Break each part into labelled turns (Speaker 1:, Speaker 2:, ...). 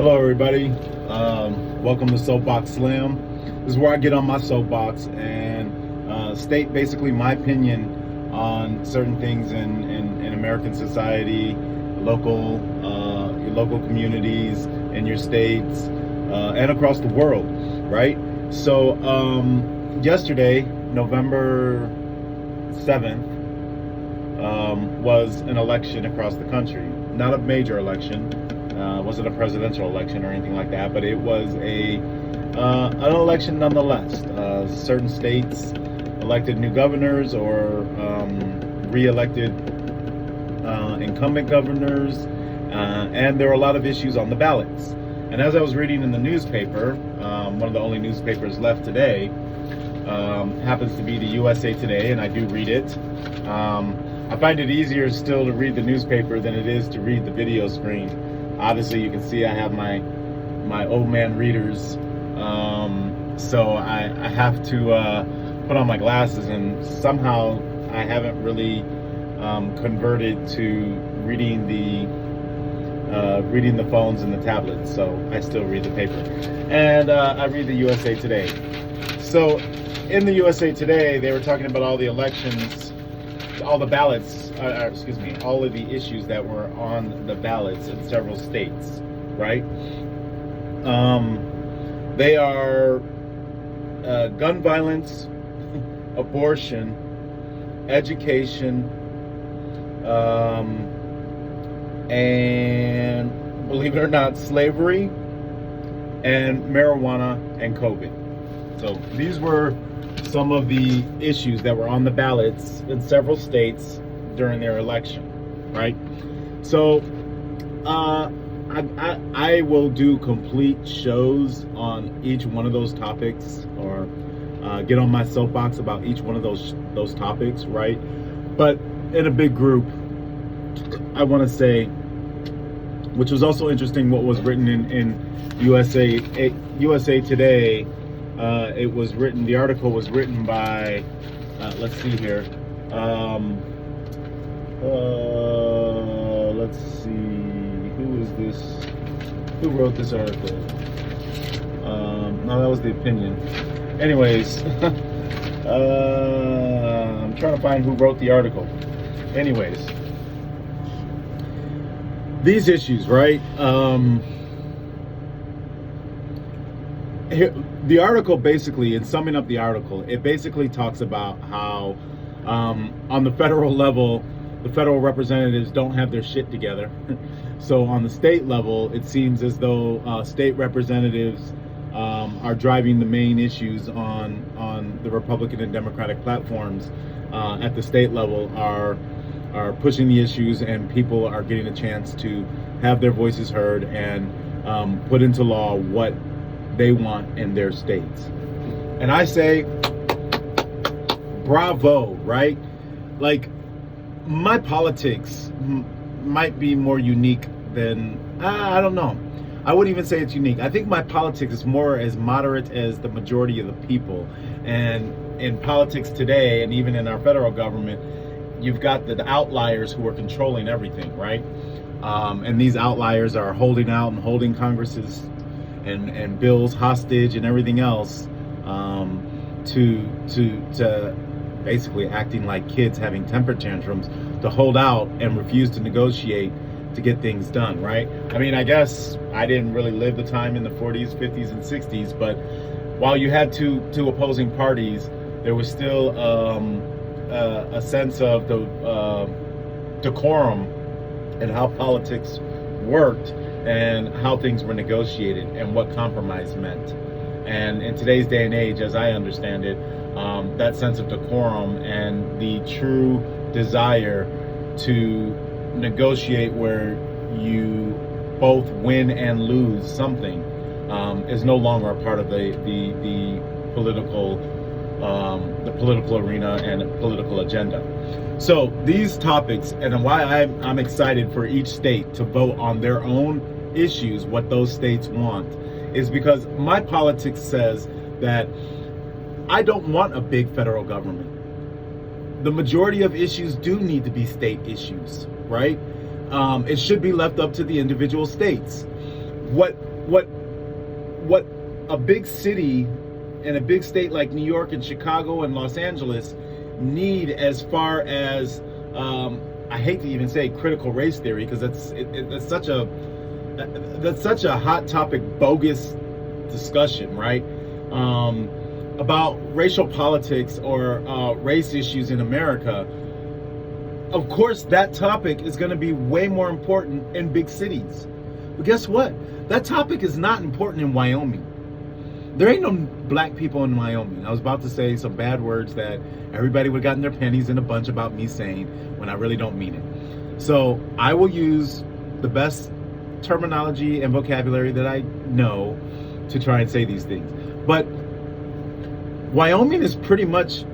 Speaker 1: Hello everybody, welcome to Soapbox Slam. This is where I get on my soapbox and state basically my opinion on certain things in American society, your local communities, in your states, and across the world, right? So yesterday, November 7th, was an election across the country. Not a major election. Wasn't a presidential election or anything like that, but it was an election nonetheless. Certain states elected new governors or re-elected incumbent governors, and there were a lot of issues on the ballots. And as I was reading in the newspaper, one of the only newspapers left today happens to be the USA Today, and I do read it. I find it easier still to read the newspaper than it is to read the video screen. Obviously, you can see I have my old man readers, so I have to put on my glasses, and somehow I haven't really converted to reading the phones and the tablets. So I still read the paper, and I read the USA Today. So in the USA Today, they were talking about all the elections, all the ballots, all of the issues that were on the ballots in several states, right? They are gun violence, abortion, education, and believe it or not, slavery, and marijuana and COVID. So these were some of the issues that were on the ballots in several states during their election, right? So I will do complete shows on each one of those topics, or get on my soapbox about each one of those topics, right? But in a big group, I want to say, which was also interesting, what was written in USA Today. It was written. The article was written by. Let's see here. Let's see. Who is this? Who wrote this article? No, that was the opinion. Anyways, I'm trying to find who wrote the article. Anyways, these issues, right? The article basically, in summing up the article, it basically talks about how on the federal level, the federal representatives don't have their shit together. So on the state level, it seems as though state representatives are driving the main issues on the Republican and Democratic platforms. At the state level, are pushing the issues, and people are getting a chance to have their voices heard and put into law what they want in their states. And I say, bravo, right? Like, my politics might be more unique than, I don't know. I wouldn't even say it's unique. I think my politics is more as moderate as the majority of the people. And in politics today, and even in our federal government, you've got the outliers who are controlling everything, right? And these outliers are holding out and holding Congresses and bills hostage and everything else, to basically acting like kids having temper tantrums, to hold out and refuse to negotiate to get things done, right? I mean, I guess I didn't really live the time in the 40s, 50s, and 60s, but while you had two opposing parties, there was still a sense of the decorum and how politics worked, and how things were negotiated, and what compromise meant. And in today's day and age, as I understand it, that sense of decorum and the true desire to negotiate where you both win and lose something is no longer a part of the political arena and political agenda. So these topics, and why I'm excited for each state to vote on their own issues, what those states want, is because my politics says that I don't want a big federal government. The majority of issues do need to be state issues, right? It should be left up to the individual states. What what what a big city and a big state like New York and Chicago and Los Angeles need, as far as I hate to even say critical race theory, because that's such a hot topic, bogus discussion, right? About racial politics or race issues in America. Of course, that topic is going to be way more important in big cities. But guess what? That topic is not important in Wyoming. There ain't no black people in Wyoming. I was about to say some bad words that everybody would have gotten their pennies in a bunch about me saying when I really don't mean it. So I will use the best terminology and vocabulary that I know to try and say these things. But Wyoming is pretty much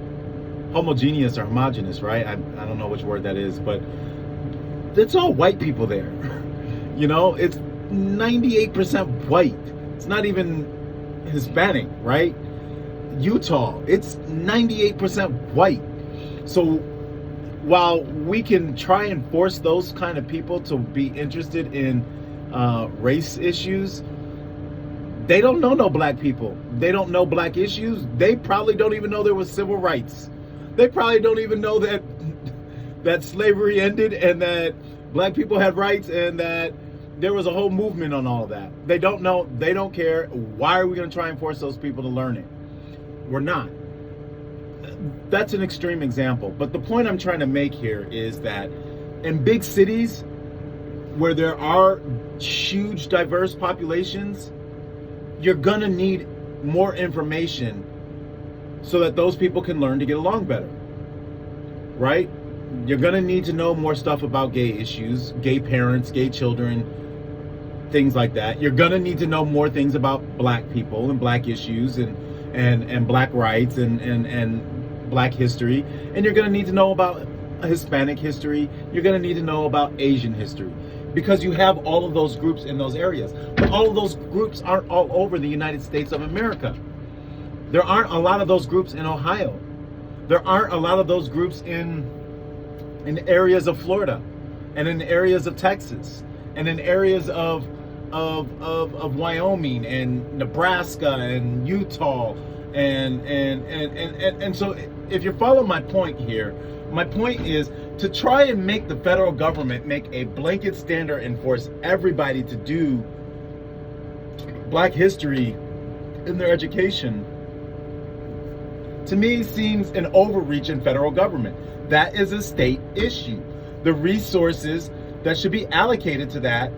Speaker 1: homogeneous or homogenous, right? I don't know which word that is, but it's all white people there. You know, it's 98% white. It's not even Hispanic, right? Utah, it's 98% white. So while we can try and force those kind of people to be interested in race issues, they don't know no black people. They don't know black issues. They probably don't even know there was civil rights. They probably don't even know that slavery ended and that black people had rights and that there was a whole movement on all of that. They don't know. They don't care. Why are we going to try and force those people to learn it? We're not. That's an extreme example. But the point I'm trying to make here is that in big cities where there are huge diverse populations, you're going to need more information so that those people can learn to get along better, right? You're going to need to know more stuff about gay issues, gay parents, gay children, things like that. You're going to need to know more things about black people and black issues and black rights and black history. And you're going to need to know about Hispanic history. You're going to need to know about Asian history, because you have all of those groups in those areas. But all of those groups aren't all over the United States of America. There aren't a lot of those groups in Ohio. There aren't a lot of those groups in areas of Florida and in areas of Texas and in areas of Wyoming and Nebraska and Utah and so if you follow my point here, my point is to try and make the federal government make a blanket standard and force everybody to do black history in their education, to me seems an overreach in federal government. That is a state issue. The resources that should be allocated to that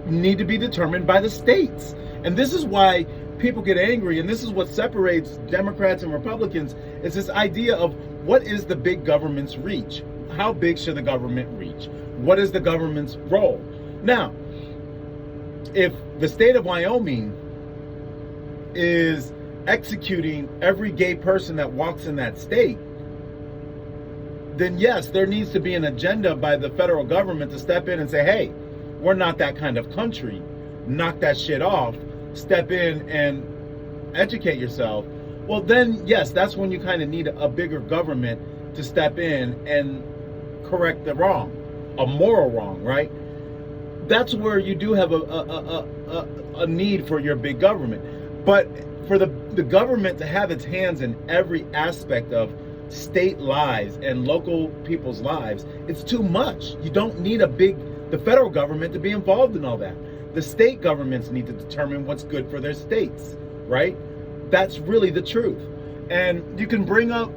Speaker 1: need to be determined by the states. And this is why people get angry, and this is what separates Democrats and Republicans, is this idea of what is the big government's reach? How big should the government reach? What is the government's role? Now, if the state of Wyoming is executing every gay person that walks in that state, then yes, there needs to be an agenda by the federal government to step in and say, hey, we're not that kind of country. Knock that shit off. Step in and educate yourself. Well, then, yes, that's when you kind of need a bigger government to step in and correct the wrong, a moral wrong, right? That's where you do have a need for your big government. But for the government to have its hands in every aspect of state lives and local people's lives, it's too much. You don't need the federal government to be involved in all that. The state governments need to determine what's good for their states, right? That's really the truth. And you can bring up,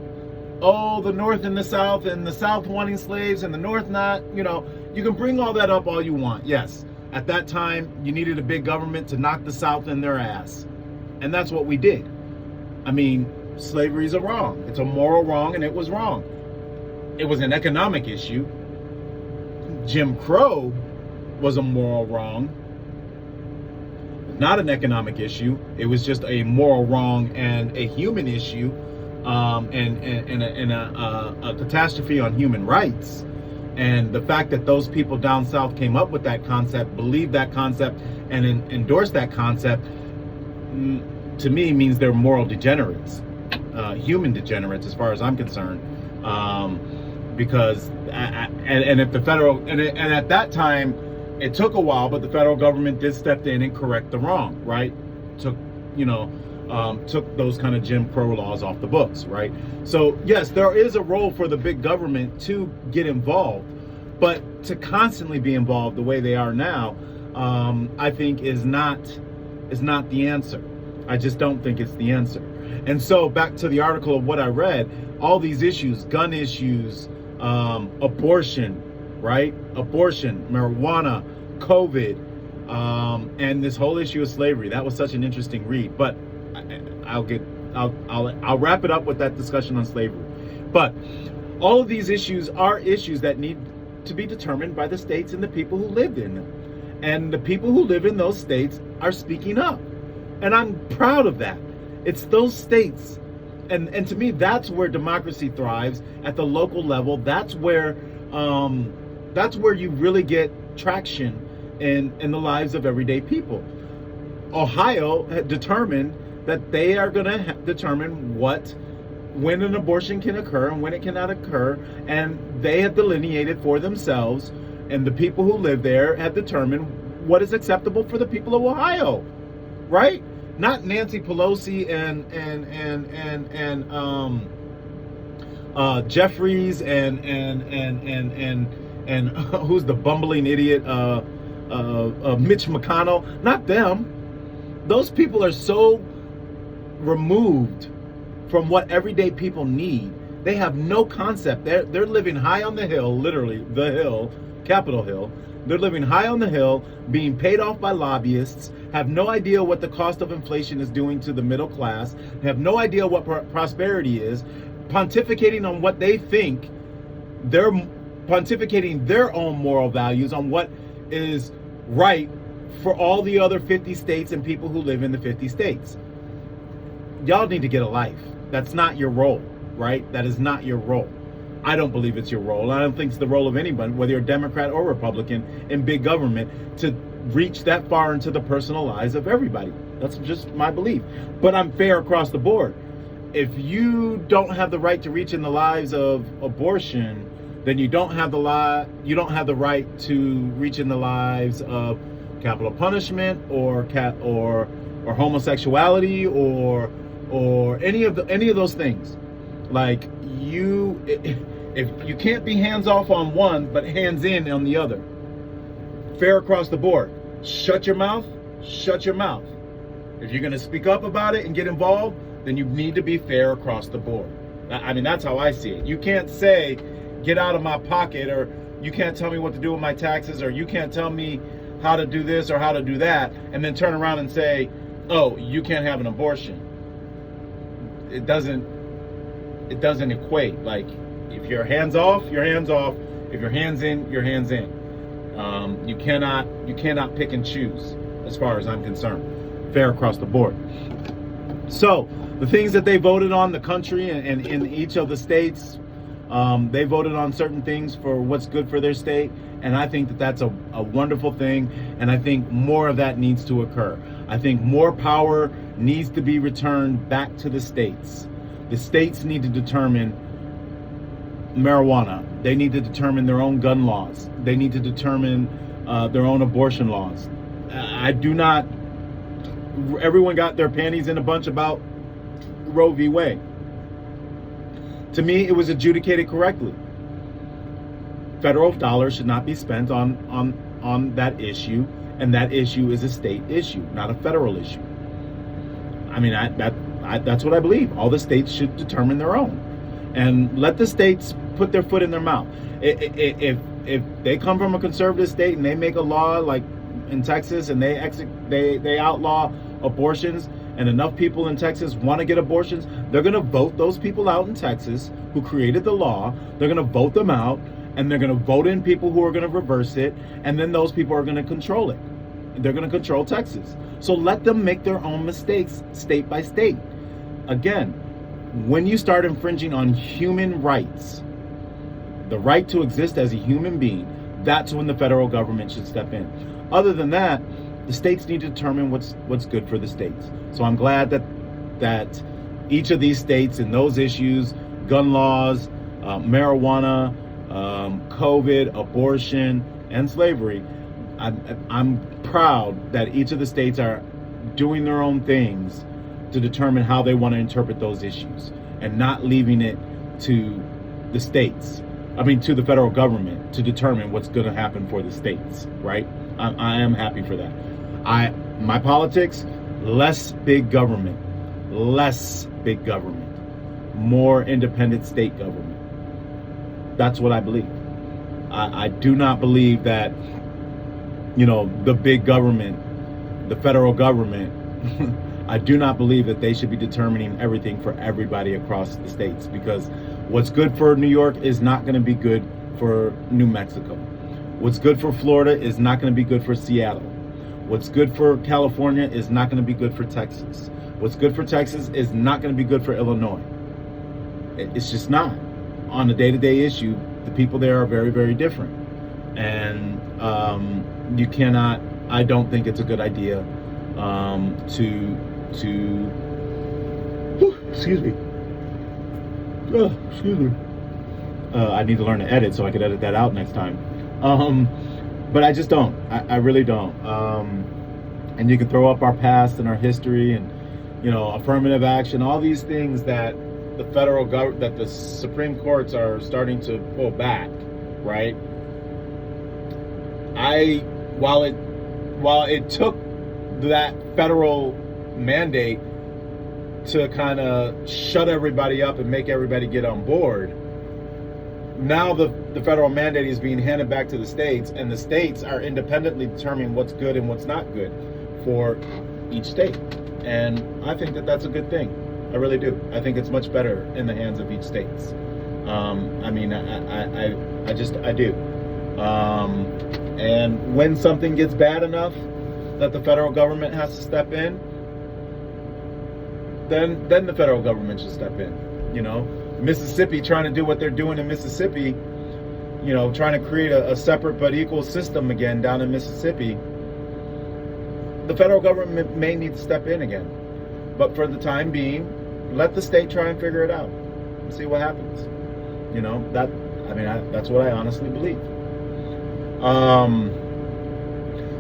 Speaker 1: the North and the South wanting slaves and the North not, you can bring all that up all you want. Yes, at that time, you needed a big government to knock the South in their ass. And that's what we did. I mean, slavery is a wrong. It's a moral wrong, and it was wrong. It was an economic issue. Jim Crow was a moral wrong, not an economic issue. It was just a moral wrong and a human issue, and a catastrophe on human rights. And the fact that those people down south came up with that concept, believed that concept, and endorsed that concept, to me means they're moral degenerates, human degenerates, as far as I'm concerned. Because if the federal and at that time, It took a while, but the federal government did step in and correct the wrong, right? Took, you know, took those kind of Jim Crow laws off the books, right? So yes, there is a role for the big government to get involved, but to constantly be involved the way they are now, I think is not the answer. I just don't think it's the answer. And so back to the article of what I read, all these issues, gun issues, abortion, right? Abortion, marijuana, COVID, and this whole issue of slavery. That was such an interesting read. But I'll wrap it up with that discussion on slavery. But all of these issues are issues that need to be determined by the states and the people who lived in them. And the people who live in those states are speaking up. And I'm proud of that. It's those states. And to me, that's where democracy thrives at the local level. That's where you really get traction in the lives of everyday people. Ohio had determined that they are going to determine when an abortion can occur and when it cannot occur, and they have delineated for themselves, and the people who live there have determined what is acceptable for the people of Ohio, right? Not Nancy Pelosi and Jeffries and who's the bumbling idiot, Mitch McConnell. Not them. Those people are so removed from what everyday people need. They have no concept. They're living high on the hill, literally the hill, Capitol Hill. They're living high on the hill, being paid off by lobbyists, have no idea what the cost of inflation is doing to the middle class, have no idea what prosperity is, pontificating on what they think. They're pontificating their own moral values on what is right for all the other 50 states and people who live in the 50 states. Y'all need to get a life. That's not your role, right? That is not your role. I don't believe it's your role. I don't think it's the role of anyone, whether you're Democrat or Republican, in big government, to reach that far into the personal lives of everybody. That's just my belief. But I'm fair across the board. If you don't have the right to reach in the lives of abortion, then you don't have the right to reach in the lives of capital punishment or homosexuality or any of those things. Like, if you can't be hands off on one but hands in on the other. Fair across the board. Shut your mouth. Shut your mouth. If you're going to speak up about it and get involved, then you need to be fair across the board. I mean, that's how I see it. You can't say, get out of my pocket, or you can't tell me what to do with my taxes, or you can't tell me how to do this or how to do that, and then turn around and say, oh, you can't have an abortion. It doesn't equate. Like, if you're hands off, you're hands off. If you're hands in, you're hands in. You cannot pick and choose, as far as I'm concerned. Fair across the board. So the things that they voted on, the country and in each of the states, they voted on certain things for what's good for their state, and I think that that's a wonderful thing, and I think more of that needs to occur. I think more power needs to be returned back to the states. The states need to determine marijuana. They need to determine their own gun laws. They need to determine their own abortion laws. Everyone got their panties in a bunch about Roe v. Wade. To me, it was adjudicated correctly. Federal dollars should not be spent on that issue, and that issue is a state issue, not a federal issue. I mean, that's what I believe. All the states should determine their own, and let the states put their foot in their mouth. If they come from a conservative state and they make a law like in Texas and they outlaw abortions, and enough people in Texas want to get abortions, they're going to vote those people out in Texas who created the law. They're going to vote them out, and they're going to vote in people who are going to reverse it, and then those people are going to control it. They're going to control Texas. So let them make their own mistakes state by state. Again, when you start infringing on human rights, the right to exist as a human being, that's when the federal government should step in. Other than that, the states need to determine what's good for the states. So I'm glad that each of these states in those issues, gun laws, marijuana, COVID, abortion, and slavery, I'm proud that each of the states are doing their own things to determine how they want to interpret those issues and not leaving it to the states. I mean, to the federal government to determine what's going to happen for the states, right? I am happy for that. My politics, less big government, more independent state government. That's what I believe. I do not believe that, the big government, the federal government, I do not believe that they should be determining everything for everybody across the states, because what's good for New York is not going to be good for New Mexico. What's good for Florida is not going to be good for Seattle. What's good for California is not going to be good for Texas. What's good for Texas is not going to be good for Illinois. It's just not. On a day-to-day issue, the people there are very, very different. And you cannot, I don't think it's a good idea excuse me. Oh, excuse me. I need to learn to edit so I could edit that out next time. But I just don't. I really don't. And you can throw up our past and our history and, affirmative action, all these things that the federal government, that the Supreme Courts are starting to pull back, right? While it took that federal mandate to kind of shut everybody up and make everybody get on board, now the federal mandate is being handed back to the states, and the states are independently determining what's good and what's not good for each state. And I think that that's a good thing. I really do. I think it's much better in the hands of each state. I do. And when something gets bad enough that the federal government has to step in, then the federal government should step in. Mississippi trying to do what they're doing in Mississippi, trying to create a separate but equal system again down in Mississippi. The federal government may need to step in again. But for the time being, let the state try and figure it out and see what happens. That's what I honestly believe.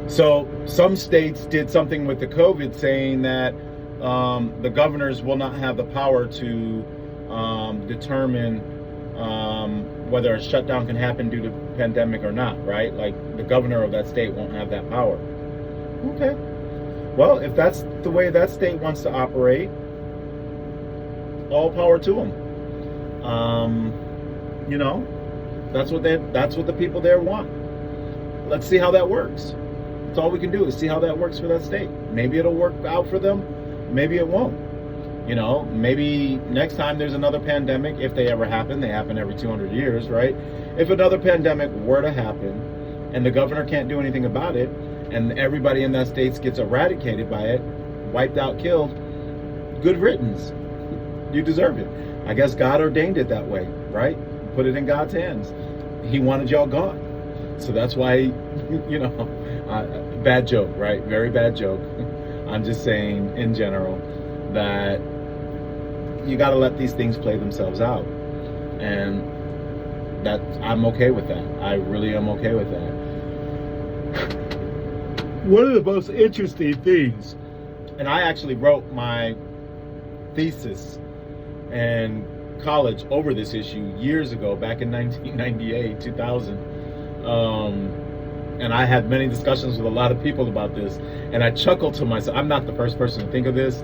Speaker 1: So some states did something with the COVID, saying that the governors will not have the power to determine whether a shutdown can happen due to pandemic or not, right? Like the governor of that state won't have that power. Okay. Well, if that's the way that state wants to operate, all power to them. That's what the people there want. Let's see how that works. That's all we can do is see how that works for that state. Maybe it'll work out for them. Maybe it won't. Maybe next time there's another pandemic, if they ever happen, they happen every 200 years, right? If another pandemic were to happen and the governor can't do anything about it, and everybody in that state gets eradicated by it, wiped out, killed, good riddance. You deserve it. I guess God ordained it that way, right? Put it in God's hands. He wanted y'all gone. So that's why, bad joke, right? Very bad joke. I'm just saying in general that you got to let these things play themselves out. And that I'm okay with that. I really am okay with that. One of the most interesting things, and I actually wrote my thesis in college over this issue years ago, back in 1998, 2000. And I had many discussions with a lot of people about this, and I chuckled to myself. I'm not the first person to think of this.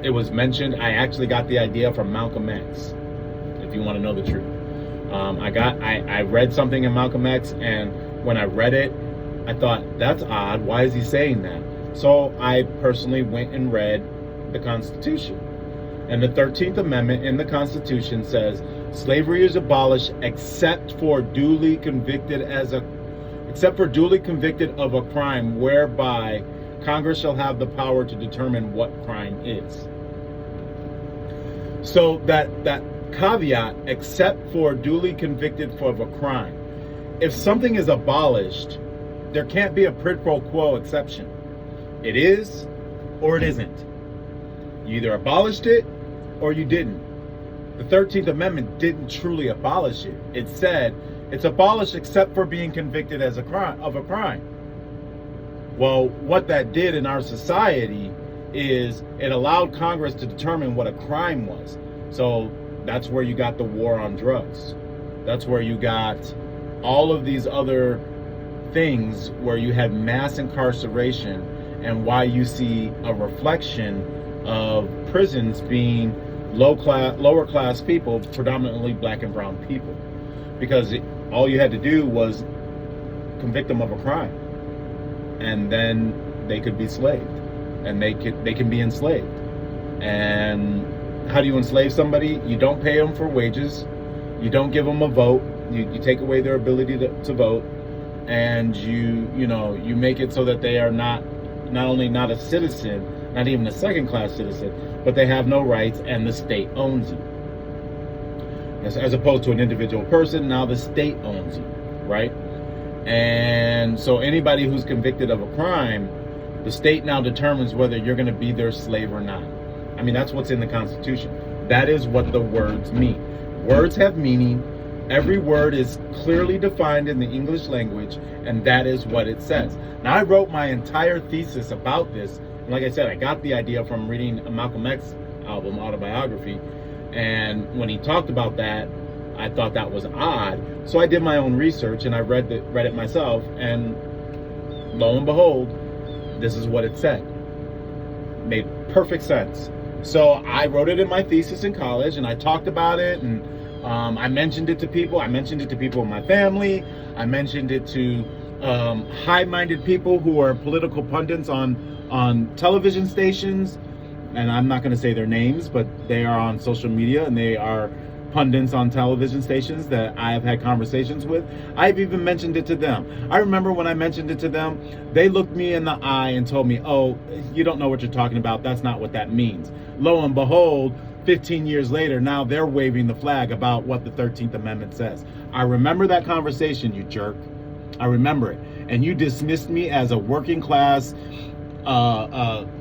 Speaker 1: It was mentioned. I actually got the idea from Malcolm X, if you want to know the truth. I read something in Malcolm X, and when I read it, I thought, that's odd. Why is he saying that? So I personally went and read the Constitution. And the 13th Amendment in the Constitution says, slavery is abolished except for duly convicted of a crime whereby Congress shall have the power to determine what crime is. So that caveat, except for duly convicted of a crime. If something is abolished, there can't be a quid pro quo exception. It is or it isn't. You either abolished it or you didn't. The 13th Amendment didn't truly abolish it. It said it's abolished except for being convicted of a crime. Well, what that did in our society is it allowed Congress to determine what a crime was. So that's where you got the war on drugs. That's where you got all of these other things where you had mass incarceration, and why you see a reflection of prisons being lower class people, predominantly black and brown people, because all you had to do was convict them of a crime, and then they could be slaved, and they can be enslaved. And how do you enslave somebody? You don't pay them for wages, you don't give them a vote, you take away their ability to vote, and you make it so that they are not only not a citizen, not even a second-class citizen, but they have no rights, and the state owns you. As opposed to an individual person, now the state owns you, right? And so anybody who's convicted of a crime, the state now determines whether you're going to be their slave or not. I mean, that's what's in the Constitution. That is what the words mean. Words have meaning. Every word is clearly defined in the English language, and that is what it says. Now, I wrote my entire thesis about this. And like I said, I got the idea from reading a Malcolm X album, autobiography. And when he talked about that, I thought that was odd. So I did my own research, and I read it myself. And lo and behold, this is what it said. Made perfect sense. So I wrote it in my thesis in college, and I talked about it, and I mentioned it to people. I mentioned it to people in my family. I mentioned it to high-minded people who are political pundits on television stations. And I'm not going to say their names, but they are on social media, and they are pundits on television stations that I have had conversations with. I've even mentioned it to them. I remember when I mentioned it to them, they looked me in the eye and told me, "Oh, you don't know what you're talking about. That's not what that means." Lo and behold, 15 years later, now they're waving the flag about what the 13th Amendment says. I remember that conversation, you jerk. I remember it. And you dismissed me as a working class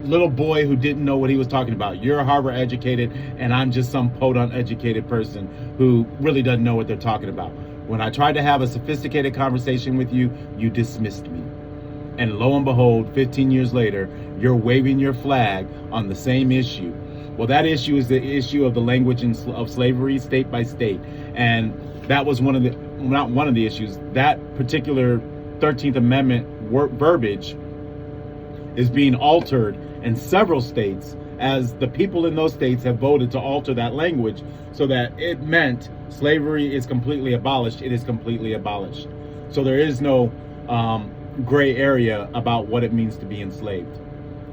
Speaker 1: little boy who didn't know what he was talking about. You're Harvard educated, and I'm just some podunk educated person who really doesn't know what they're talking about. When I tried to have a sophisticated conversation with you, you dismissed me. And lo and behold, 15 years later, you're waving your flag on the same issue. Well, that issue is the issue of the language of slavery, state by state. And that was not one of the issues. That particular 13th Amendment verbiage is being altered in several states, as the people in those states have voted to alter that language so that it meant slavery is completely abolished. It is completely abolished. So there is no gray area about what it means to be enslaved.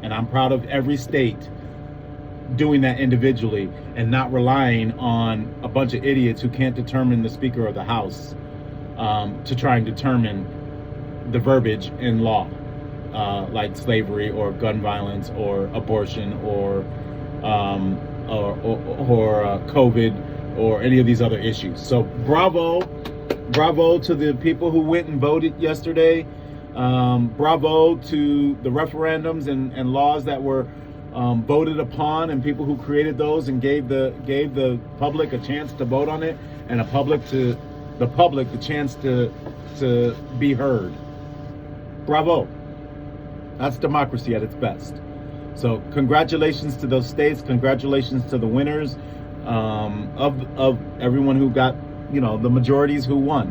Speaker 1: And I'm proud of every state doing that individually and not relying on a bunch of idiots who can't determine the Speaker of the House to try and determine the verbiage in law. Like slavery or gun violence or abortion or COVID or any of these other issues. So bravo to the people who went and voted yesterday. Bravo to the referendums and laws that were voted upon, and people who created those and gave the public a chance to vote on it, and the public the chance to be heard. Bravo. That's democracy at its best. So congratulations to those states. Congratulations to the winners of everyone who got, the majorities who won.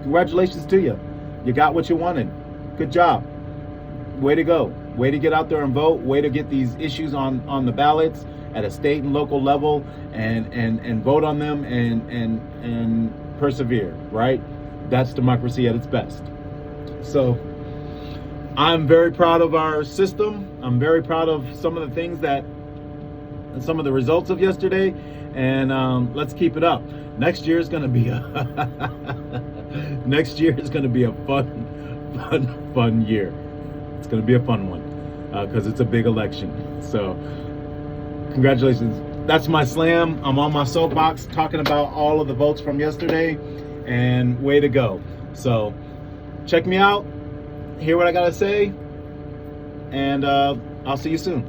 Speaker 1: Congratulations to you. You got what you wanted. Good job. Way to go. Way to get out there and vote. Way to get these issues on the ballots at a state and local level and vote on them and persevere, right? That's democracy at its best. So I'm very proud of our system. I'm very proud of some of the things some of the results of yesterday, and let's keep it up. Next year is going to be a fun year. It's going to be a fun one because it's a big election. So congratulations. That's my slam. I'm on my soapbox talking about all of the votes from yesterday, and way to go. So check me out. Hear what I gotta say, and I'll see you soon.